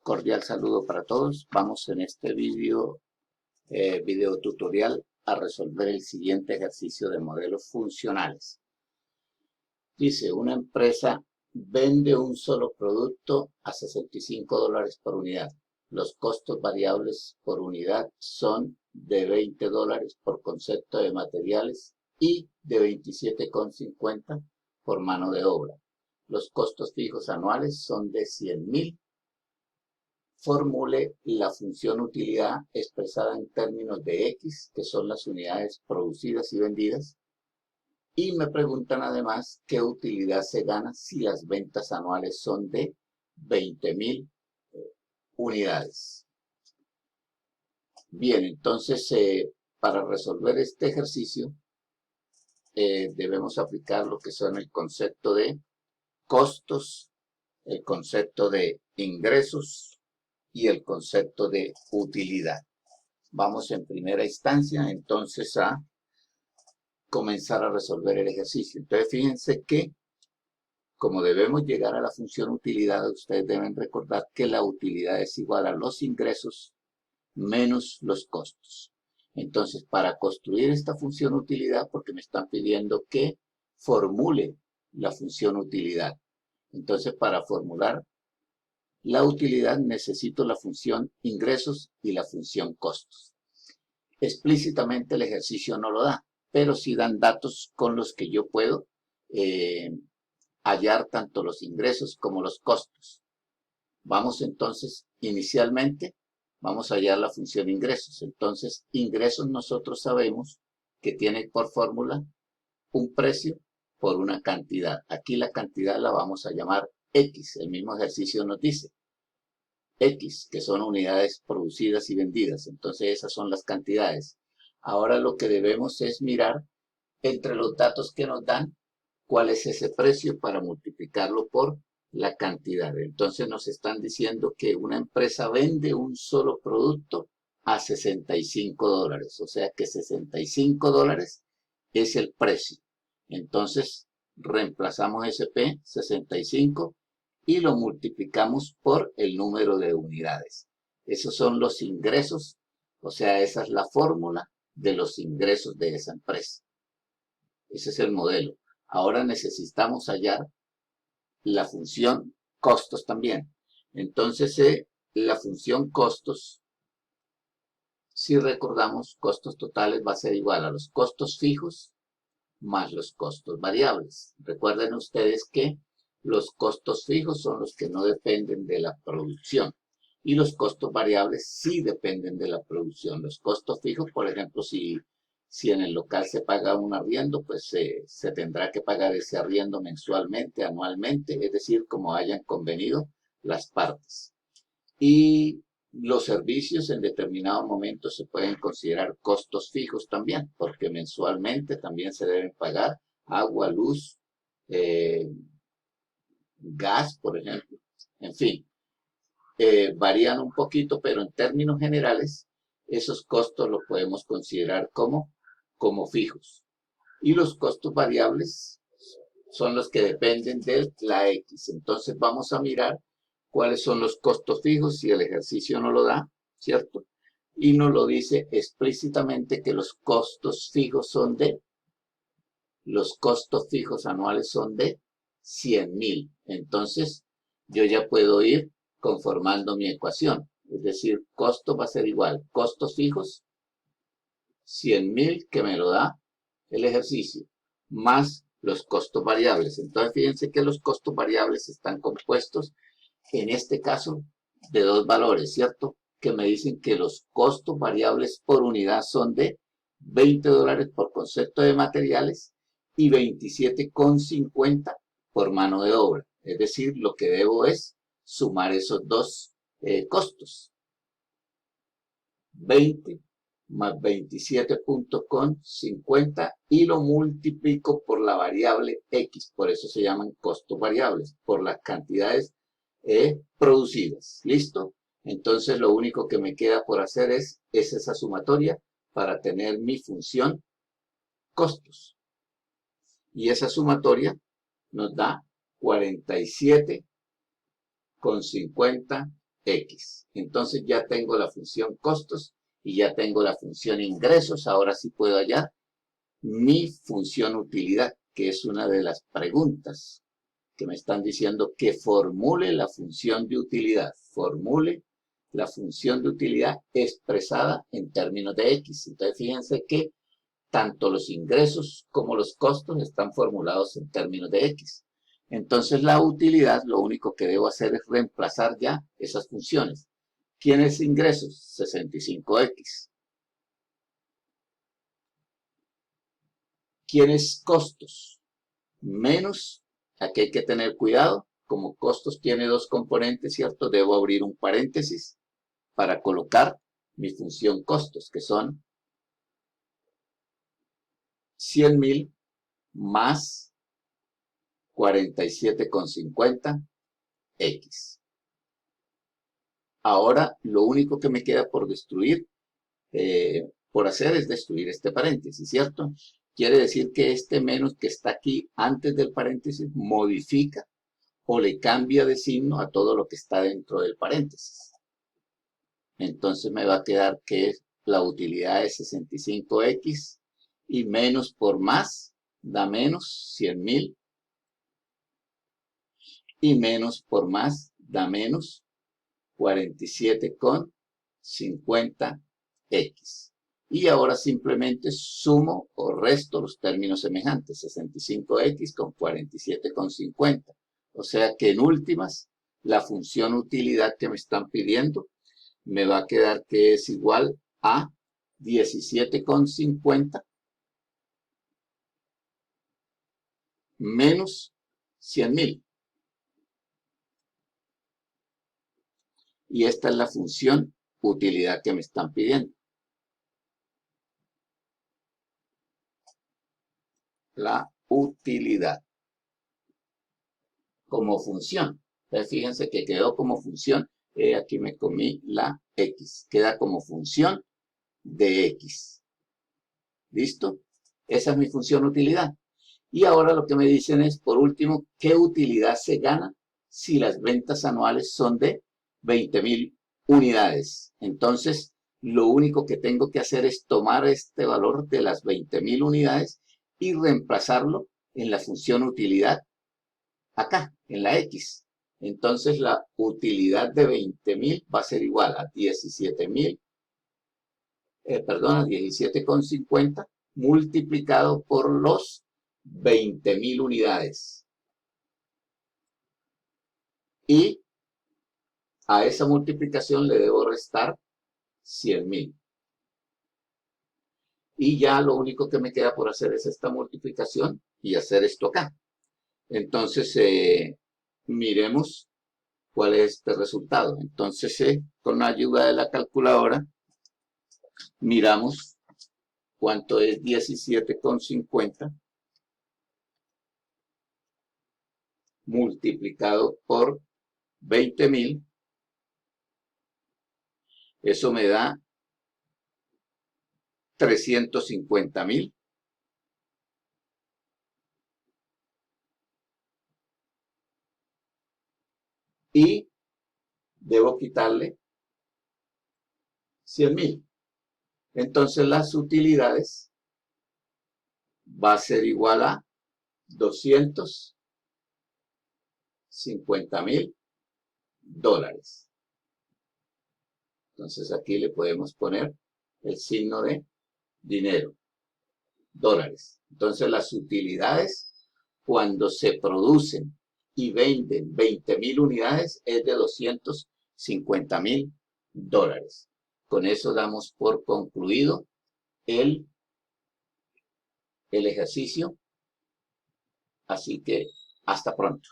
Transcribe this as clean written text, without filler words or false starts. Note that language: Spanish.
Cordial saludo para todos. Vamos en este video tutorial a resolver el siguiente ejercicio de modelos funcionales. Dice, una empresa vende un solo producto a $65 por unidad. Los costos variables por unidad son de $20 por concepto de materiales y de $27,50 por mano de obra. Los costos fijos anuales son de $100,000. Formule la función utilidad expresada en términos de X, que son las unidades producidas y vendidas. Y me preguntan además qué utilidad se gana si las ventas anuales son de 20,000 unidades. Bien, entonces para resolver este ejercicio debemos aplicar lo que son el concepto de costos, el concepto de ingresos y el concepto de utilidad. Vamos en primera instancia entonces a comenzar a resolver el ejercicio. Entonces fíjense que como debemos llegar a la función utilidad, ustedes deben recordar que la utilidad es igual a los ingresos menos los costos. Entonces, para construir esta función utilidad, porque me están pidiendo que formule la función utilidad. Entonces, para formular la utilidad necesito la función ingresos y la función costos. Explícitamente el ejercicio no lo da, pero sí dan datos con los que yo puedo hallar tanto los ingresos como los costos. Vamos entonces, inicialmente, vamos a hallar la función ingresos. Entonces, ingresos nosotros sabemos que tiene por fórmula un precio por una cantidad. Aquí la cantidad la vamos a llamar X. El mismo ejercicio nos dice X, que son unidades producidas y vendidas. Entonces, esas son las cantidades. Ahora lo que debemos es mirar entre los datos que nos dan cuál es ese precio para multiplicarlo por la cantidad. Entonces nos están diciendo que una empresa vende un solo producto a $65. O sea que $65 es el precio. Entonces reemplazamos ese P, 65, y lo multiplicamos por el número de unidades. Esos son los ingresos, o sea, esa es la fórmula de los ingresos de esa empresa. Ese es el modelo. Ahora necesitamos hallar la función costos también. Entonces, la función costos, si recordamos, costos totales va a ser igual a los costos fijos más los costos variables. Recuerden ustedes que los costos fijos son los que no dependen de la producción y los costos variables sí dependen de la producción. Los costos fijos, por ejemplo, si en el local se paga un arriendo, pues se tendrá que pagar ese arriendo mensualmente, anualmente, es decir, como hayan convenido las partes. Y los servicios en determinado momento se pueden considerar costos fijos también, porque mensualmente también se deben pagar agua, luz, gas, por ejemplo. En fin, varían un poquito, pero en términos generales, esos costos los podemos considerar como fijos. Y los costos variables son los que dependen de la X. Entonces vamos a mirar cuáles son los costos fijos si el ejercicio no lo da, ¿cierto? Y nos lo dice explícitamente que los costos fijos los costos fijos anuales son de 100,000. Entonces yo ya puedo ir conformando mi ecuación. Es decir, costo va a ser igual, costos fijos, 100,000, que me lo da el ejercicio, más los costos variables. Entonces, fíjense que los costos variables están compuestos, en este caso, de dos valores, ¿cierto? Que me dicen que los costos variables por unidad son de $20 por concepto de materiales y 27,50 por mano de obra. Es decir, lo que debo es sumar esos dos costos. 20 más 27,50 y lo multiplico por la variable X. Por eso se llaman costos variables, por las cantidades producidas. ¿Listo? Entonces lo único que me queda por hacer es esa sumatoria para tener mi función costos. Y esa sumatoria nos da 47,50 X. Entonces ya tengo la función costos y ya tengo la función ingresos. Ahora sí puedo hallar mi función utilidad, que es una de las preguntas que me están diciendo que formule la función de utilidad. Formule la función de utilidad expresada en términos de X. Entonces fíjense que tanto los ingresos como los costos están formulados en términos de X. Entonces la utilidad, lo único que debo hacer es reemplazar ya esas funciones. ¿Quiénes ingresos? 65X. ¿Quiénes costos? Menos, aquí hay que tener cuidado, como costos tiene dos componentes, ¿cierto? Debo abrir un paréntesis para colocar mi función costos, que son 100.000 más 47,50 X. Ahora lo único que me queda por destruir, por hacer es destruir este paréntesis, ¿cierto? Quiere decir que este menos que está aquí antes del paréntesis modifica o le cambia de signo a todo lo que está dentro del paréntesis. Entonces me va a quedar que la utilidad es 65X y menos por más da menos 100.000 y menos por más da menos 47,50X. Y ahora simplemente sumo o resto los términos semejantes, 65X con 47,50. O sea que en últimas, la función utilidad que me están pidiendo me va a quedar que es igual a 17,50 menos 100.000. Y esta es la función utilidad que me están pidiendo. La utilidad como función. Entonces fíjense que quedó como función, aquí me comí la X, queda como función de X. ¿Listo? Esa es mi función utilidad. Y ahora lo que me dicen es, por último, ¿qué utilidad se gana si las ventas anuales son de 20.000 unidades? Entonces, lo único que tengo que hacer es tomar este valor de las 20.000 unidades y reemplazarlo en la función utilidad acá, en la X. Entonces, la utilidad de 20.000 va a ser igual a 17,50 multiplicado por los 20.000 unidades. Y a esa multiplicación le debo restar 100.000. Y ya lo único que me queda por hacer es esta multiplicación y hacer esto acá. Entonces, miremos cuál es este resultado. Entonces, con la ayuda de la calculadora, miramos cuánto es 17,50 multiplicado por 20.000. Eso me da 350.000. Y debo quitarle 100.000. Entonces las utilidades va a ser igual a 250.000 dólares. Entonces aquí le podemos poner el signo de dinero, dólares. Entonces las utilidades cuando se producen y venden 20.000 unidades es de 250.000 dólares. Con eso damos por concluido el ejercicio. Así que hasta pronto.